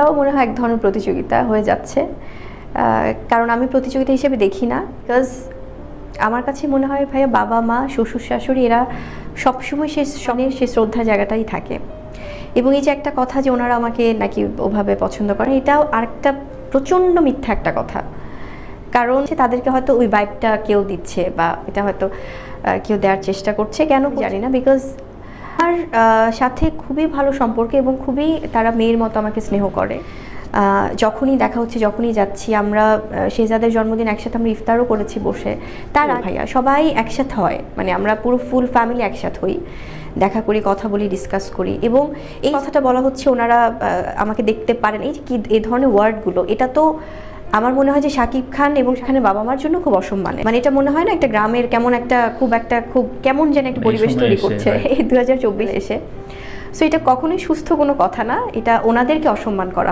তাও মনে হয় এক ধরনের প্রতিযোগিতা হয়ে যাচ্ছে, কারণ আমি প্রতিযোগিতা হিসেবে দেখি না। বিকজ আমার কাছে মনে হয় ভাইয়া বাবা মা শ্বশুর শাশুড়ি এরা সবসময় সে শ্রদ্ধার জায়গাটাই থাকে। এবং এই যে একটা কথা যে ওনারা আমাকে নাকি ওভাবে পছন্দ করে, এটাও আরেকটা প্রচণ্ড মিথ্যা একটা কথা। কারণ তাদেরকে হয়তো ওই ভাইবটা কেউ দিচ্ছে বা এটা হয়তো কেউ দেওয়ার চেষ্টা করছে, কেন জানি না। বিকজ আর সাথে খুবই ভালো সম্পর্ক এবং খুবই তারা মেয়ের মতো আমাকে স্নেহ করে। যখনই দেখা হচ্ছে, যখনই যাচ্ছি, আমরা শেহজাদের জন্মদিন একসাথে আমরা ইফতারও করেছি বসে। তারা ভাইয়া সবাই একসাথে হয়, মানে আমরা পুরো ফুল ফ্যামিলি একসাথে হই, দেখা করি, কথা বলি, ডিসকাস করি। এবং এই কথাটা বলা হচ্ছে ওনারা আমাকে দেখতে পারেন, এই যে কি এই ধরনের ওয়ার্ডগুলো, এটা তো আমার মনে হয় যে শাকিব খান এবং সেখানে বাবা মার জন্য খুব অসম্মানে। মানে এটা মনে হয় না একটা গ্রামের কেমন খুব কেমন যেন একটা পরিবেশ তৈরি করছে এই 2024 এসে। সো এটা কখনোই সুস্থ কোনো কথা না, এটা ওনাদেরকে অসম্মান করা।